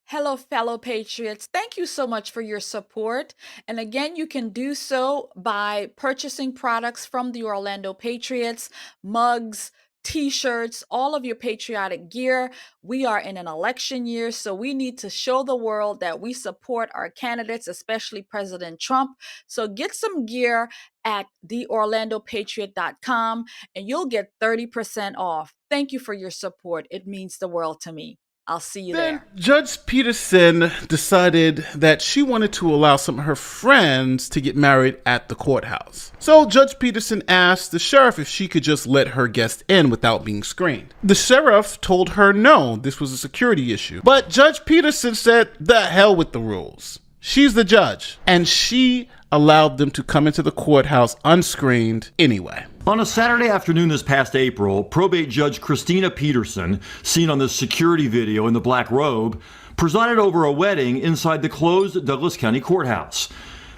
Hello, fellow patriots. Thank you so much for your support. And again, you can do so by purchasing products from the Orlando Patriots, mugs, t-shirts, all of your patriotic gear. We are in an election year, so we need to show the world that we support our candidates, especially President Trump. So get some gear at theorlandopatriot.com and you'll get 30% off. Thank you for your support. It means the world to me. I'll see you Then there. Judge Peterson decided that she wanted to allow some of her friends to get married at the courthouse. So Judge Peterson asked the sheriff if she could just let her guests in without being screened. The sheriff told her no, this was a security issue. But Judge Peterson said, the hell with the rules. She's the judge, and she allowed them to come into the courthouse unscreened anyway. On a Saturday afternoon this past April, probate judge Christina Peterson, seen on the security video in the black robe, presided over a wedding inside the closed Douglas County Courthouse.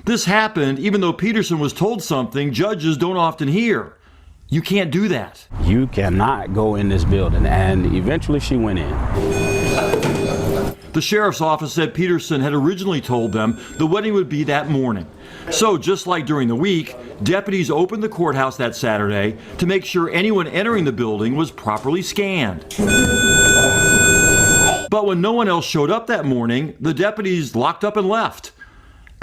This happened even though Peterson was told something judges don't often hear. You can't do that. You cannot go in this building, and eventually she went in. The sheriff's office said Peterson had originally told them the wedding would be that morning. So just like during the week, deputies opened the courthouse that Saturday to make sure anyone entering the building was properly scanned. But when no one else showed up that morning, the deputies locked up and left.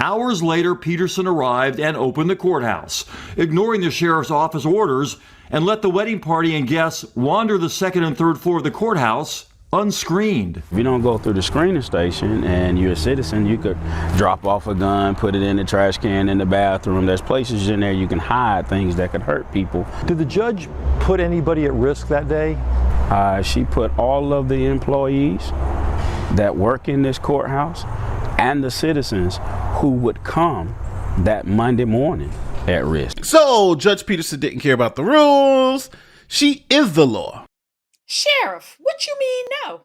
Hours later, Peterson arrived and opened the courthouse, ignoring the sheriff's office orders, and let the wedding party and guests wander the second and third floor of the courthouse unscreened. If you don't go through the screening station and you're a citizen, you could drop off a gun, put it in the trash can in the bathroom. There's places in there you can hide things that could hurt people. Did the judge put anybody at risk that day? She put all of the employees that work in this courthouse and the citizens who would come that Monday morning at risk. So Judge Peterson didn't care about the rules. She is the law. Sheriff, what you mean no?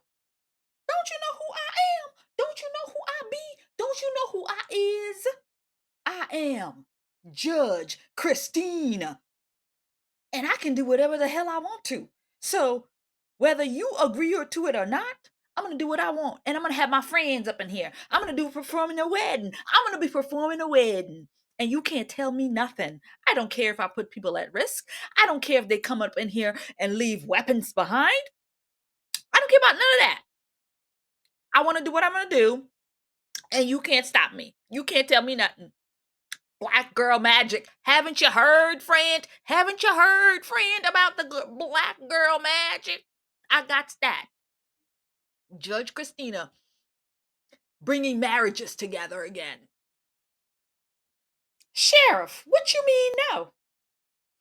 Don't you know who I am? Don't you know who I be? Don't you know who I is? I am Judge Christina. And I can do whatever the hell I want to. So whether you agree to it or not, I'm going to do what I want. And I'm going to have my friends up in here. I'm going to do performing a wedding. I'm going to be performing a wedding. And you can't tell me nothing. I don't care if I put people at risk. I don't care if they come up in here and leave weapons behind. I don't care about none of that. I want to do what I'm going to do. And you can't stop me. You can't tell me nothing. Black girl magic. Haven't you heard, friend? Haven't you heard, friend, about the black girl magic? I got that. Judge Christina bringing marriages together again. Sheriff, what you mean no?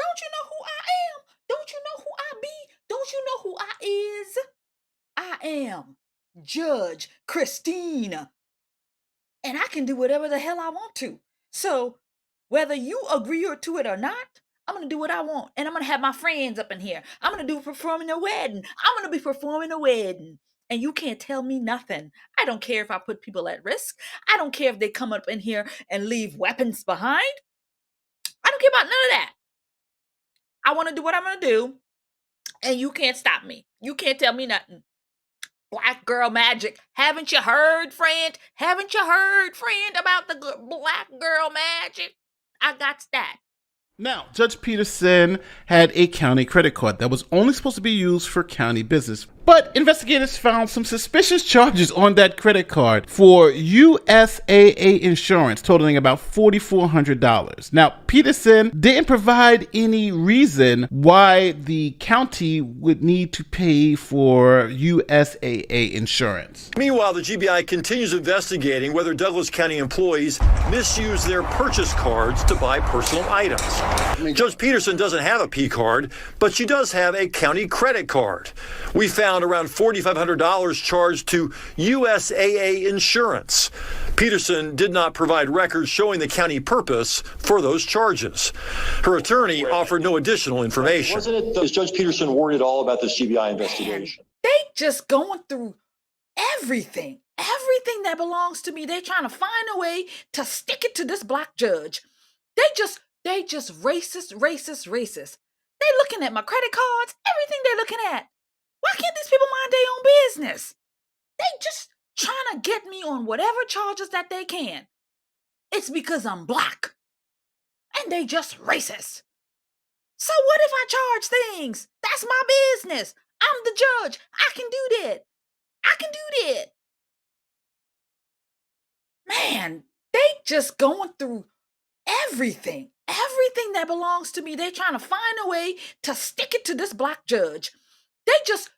Don't you know who I am? Don't you know who I be? Don't you know who I is? I am Judge Christina. And I can do whatever the hell I want to. So whether you agree to it or not, I'm going to do what I want. And I'm going to have my friends up in here. I'm going to do performing a wedding. I'm going to be performing a wedding. And you can't tell me nothing. I don't care if I put people at risk. I don't care if they come up in here and leave weapons behind. I don't care about none of that. I want to do what I'm going to do. And you can't stop me. You can't tell me nothing. Black girl magic. Haven't you heard, friend? Haven't you heard, friend, about the black girl magic? I got that. Now, Judge Peterson had a county credit card that was only supposed to be used for county business. But investigators found some suspicious charges on that credit card for USAA insurance totaling about $4,400. Now, Peterson didn't provide any reason why the county would need to pay for USAA insurance. Meanwhile, the GBI continues investigating whether Douglas County employees misuse their purchase cards to buy personal items. Judge Peterson doesn't have a P card, but she does have a county credit card. We found around $4,500 charged to USAA insurance. Peterson did not provide records showing the county purpose for those charges. Her attorney offered no additional information. Is Judge Peterson worried at all about this GBI investigation? They just going through everything that belongs to me. They're trying to find a way to stick it to this black judge. They just racist. They looking at my credit cards, everything they're looking at. Why can't these people mind their own business? trying to get me on whatever charges that they can. It's because I'm black. And they just racist. So what if I charge things? That's my business. I'm the judge. I can do that. I can do that. Man, they just going through everything that belongs to me. They trying to find a way to stick it to this black judge. They just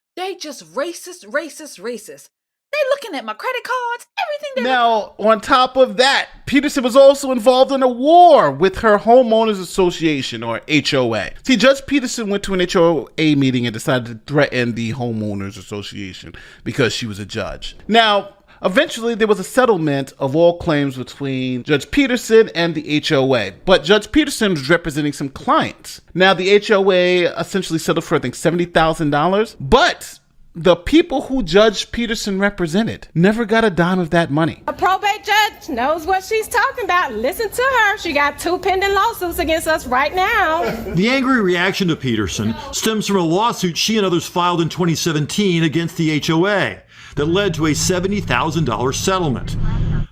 racist. They looking at my credit cards, everything. Now, on top of that, Peterson was also involved in a war with her homeowners association, or HOA. See, Judge Peterson went to an HOA meeting and decided to threaten the homeowners association because she was a judge. Now, eventually, there was a settlement of all claims between Judge Peterson and the HOA, but Judge Peterson was representing some clients. Now, the HOA essentially settled for, I think, $70,000, but the people who Judge Peterson represented never got a dime of that money. A probate judge knows what she's talking about. Listen to her. She got 2 pending lawsuits against us right now. The angry reaction to Peterson stems from a lawsuit she and others filed in 2017 against the HOA that led to a $70,000 settlement.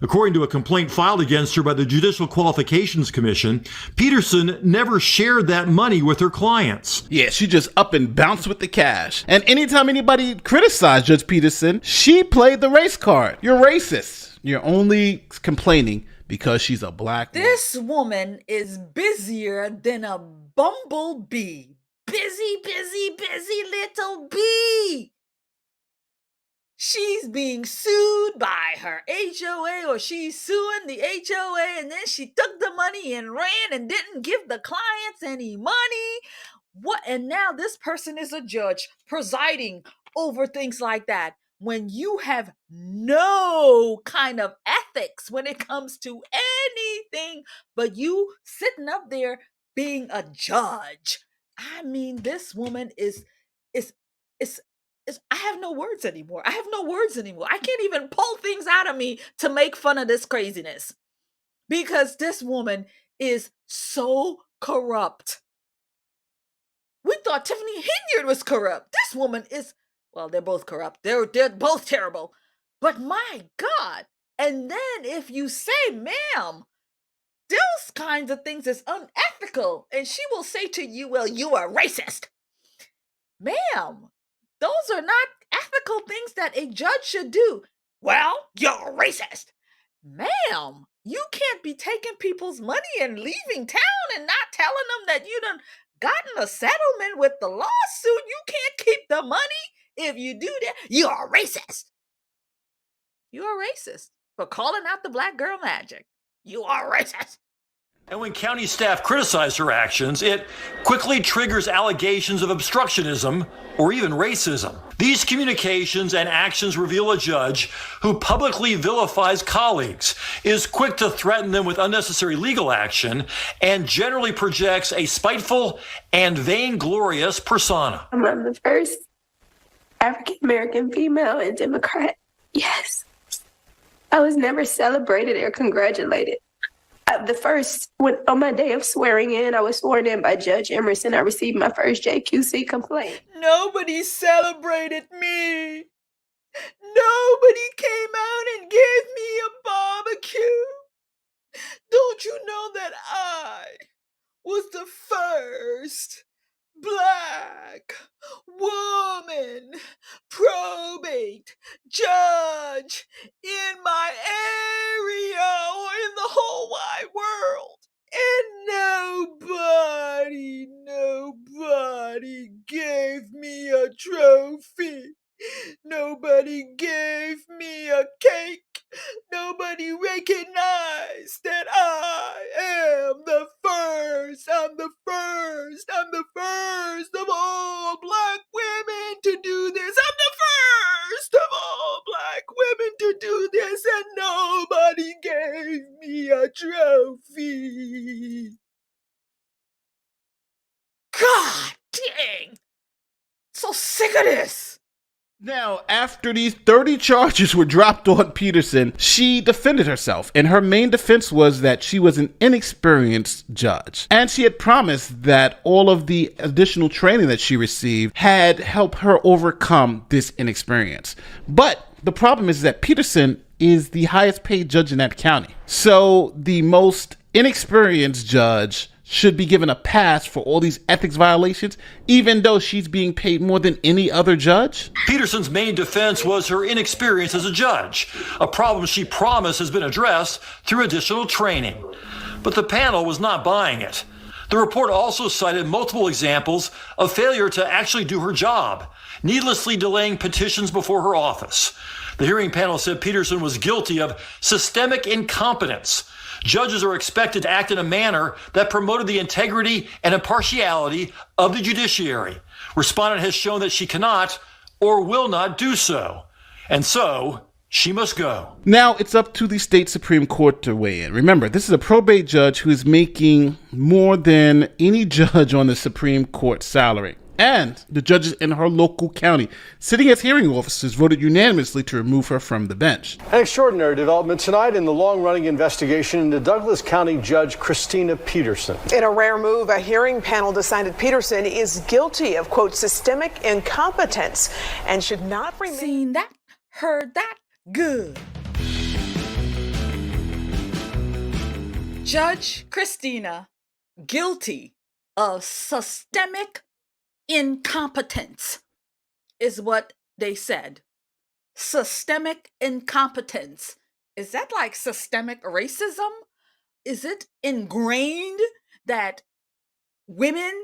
According to a complaint filed against her by the Judicial Qualifications Commission, Peterson never shared that money with her clients. Yeah, she just up and bounced with the cash. And anytime anybody criticized Judge Peterson, she played the race card. You're racist. You're only complaining because she's a black woman. This woman is busier than a bumblebee. Busy little bee. She's being sued by her HOA, or she's suing the HOA, and then she took the money and ran and didn't give the clients any money. What? And now this person is a judge presiding over things like that. When you have no kind of ethics when it comes to anything, but you sitting up there being a judge. I mean, this woman is I have no words anymore. I can't even pull things out of me to make fun of this craziness, because this woman is so corrupt. We thought Tiffany Henyard was corrupt. This woman is, well, they're both corrupt. They're both terrible. But my God. And then if you say, ma'am, those kinds of things is unethical, and she will say to you, well, you are racist. Ma'am, those are not ethical things that a judge should do. Well, you're racist. Ma'am, you can't be taking people's money and leaving town and not telling them that you done gotten a settlement with the lawsuit. You can't keep the money. If you do that, you're racist. You're racist for calling out the black girl magic. You are racist. And when county staff criticize her actions, it quickly triggers allegations of obstructionism or even racism. These communications and actions reveal a judge who publicly vilifies colleagues, is quick to threaten them with unnecessary legal action, and generally projects a spiteful and vainglorious persona. I'm the first African-American female and Democrat. Yes. I was never celebrated or congratulated. The first, on my day of swearing in, I was sworn in by Judge Emerson. I received my first JQC complaint. Nobody celebrated me. Nobody came out and gave me a barbecue. Don't you know that I was the first black woman probate judge in my area or in the whole wide world? And nobody gave me a trophy. Nobody gave me a cake. Nobody recognized that I am the first. I'm the first of all black women to do this. I'm the first of all black women to do this, and nobody gave me a trophy. God dang. So sick of this. Now, after these 30 charges were dropped on Peterson, she defended herself, and her main defense was that she was an inexperienced judge. And she had promised that all of the additional training that she received had helped her overcome this inexperience. But the problem is that Peterson is the highest paid judge in that county. So the most inexperienced judge should be given a pass for all these ethics violations, even though she's being paid more than any other judge? Peterson's main defense was her inexperience as a judge, a problem she promised has been addressed through additional training. But the panel was not buying it. The report also cited multiple examples of failure to actually do her job, needlessly delaying petitions before her office. The hearing panel said Peterson was guilty of systemic incompetence. Judges are expected to act in a manner that promoted the integrity and impartiality of the judiciary. Respondent has shown that she cannot or will not do so. And so, she must go. Now it's up to the state Supreme Court to weigh in. Remember, this is a probate judge who is making more than any judge on the Supreme Court salary. And the judges in her local county, sitting as hearing officers, voted unanimously to remove her from the bench. An extraordinary development tonight in the long-running investigation into Douglas County Judge Christina Peterson. In a rare move, a hearing panel decided Peterson is guilty of, quote, systemic incompetence and should not remain. Seen that, heard that, good. Judge Christina, guilty of systemic incompetence is what they said. Systemic incompetence. Is that like systemic racism? Is it ingrained that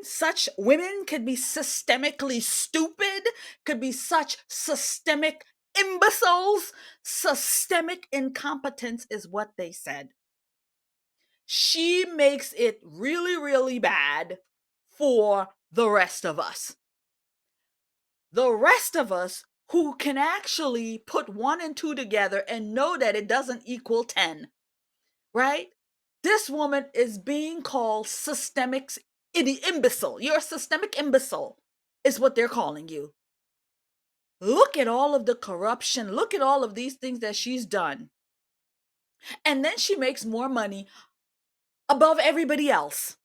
such women could be systemically stupid, could be such systemic imbeciles? Systemic incompetence is what they said. She makes it really, really bad for the rest of us. The rest of us who can actually put 1 and 2 together and know that it doesn't equal 10, right? This woman is being called systemic imbecile. You're a systemic imbecile is what they're calling you. Look at all of the corruption. Look at all of these things that she's done. And then she makes more money above everybody else.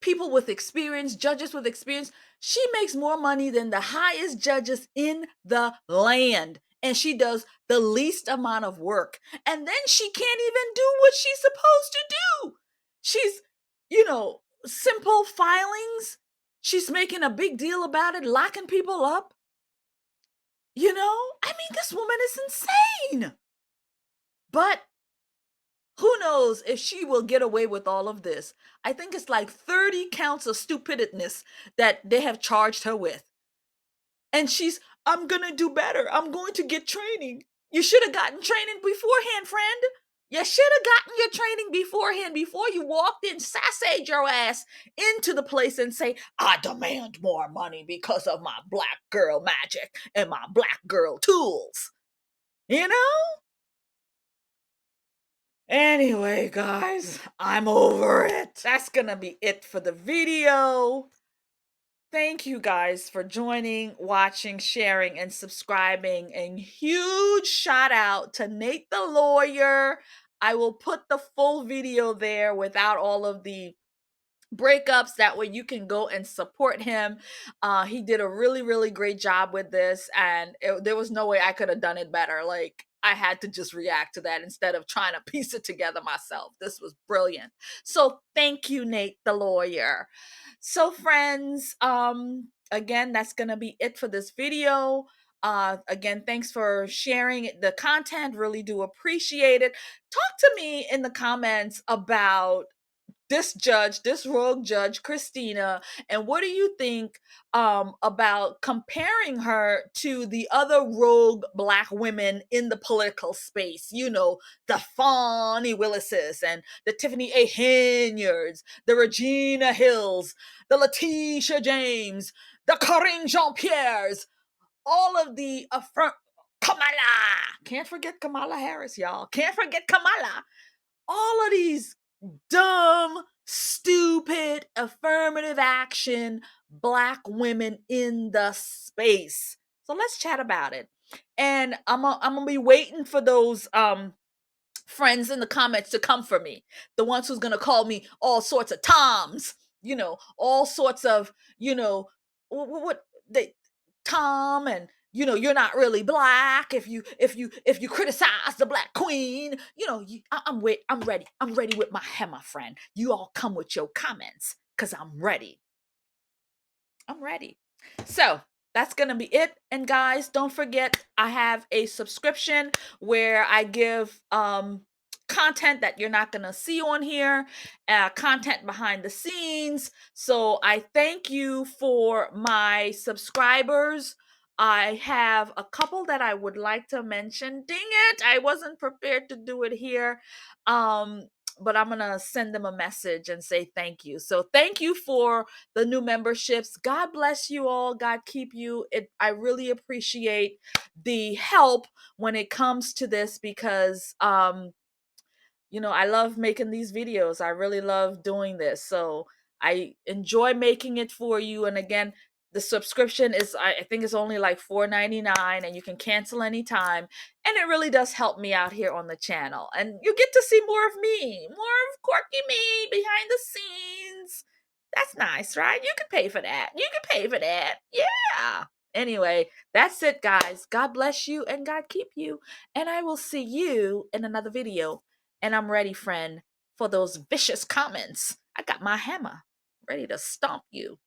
People with experience, judges with experience, she makes more money than the highest judges in the land. And she does the least amount of work. And then she can't even do what she's supposed to do. She's, simple filings. She's making a big deal about it, locking people up. This woman is insane. But who knows if she will get away with all of this? I think it's like 30 counts of stupidness that they have charged her with. And I'm going to do better. I'm going to get training. You should have gotten training beforehand, friend. You should have gotten your training beforehand before you walked in, sassayed your ass into the place and say, I demand more money because of my black girl magic and my black girl tools. Anyway, guys, I'm over it. That's gonna be it for the video. Thank you guys for joining, watching, sharing, and subscribing. And huge shout out to Nate the lawyer. I will put the full video there without all of the breakups. That way you can go and support him. He did a really, really great job with this. And there was no way I could have done it better. I had to just react to that instead of trying to piece it together myself. This was brilliant. So thank you, Nate the lawyer. So friends, again, that's going to be it for this video. Again, thanks for sharing the content. Really do appreciate it. Talk to me in the comments about this rogue judge, Christina, and what do you think about comparing her to the other rogue Black women in the political space? The Fani Willises and the Tiffany Henyards, the Regina Hills, the Latecia James, the Corinne Jean-Pierres, all of the Kamala. Can't forget Kamala Harris, y'all. Can't forget Kamala. All of these dumb, stupid, affirmative action Black women in the space. So let's chat about it. And I'm gonna be waiting for those friends in the comments to come for me. The ones who's gonna call me all sorts of Toms, all sorts of, what they Tom and you're not really black if you criticize the black queen. I'm ready. I'm ready with my hair, my friend. You all come with your comments because I'm ready. I'm ready. So that's going to be it. And guys, don't forget, I have a subscription where I give content that you're not going to see on here, content behind the scenes. So I thank you for my subscribers. I have a couple that I would like to mention. Dang it, I wasn't prepared to do it here. But I'm going to send them a message and say thank you. So thank you for the new memberships. God bless you all. God keep you. I really appreciate the help when it comes to this because, I love making these videos. I really love doing this. So I enjoy making it for you. And again, the subscription is, I think it's only like $4.99 and you can cancel anytime. And it really does help me out here on the channel. And you get to see more of me, more of quirky me behind the scenes. That's nice, right? You can pay for that. You can pay for that. Yeah. Anyway, that's it, guys. God bless you and God keep you. And I will see you in another video. And I'm ready, friend, for those vicious comments. I got my hammer ready to stomp you.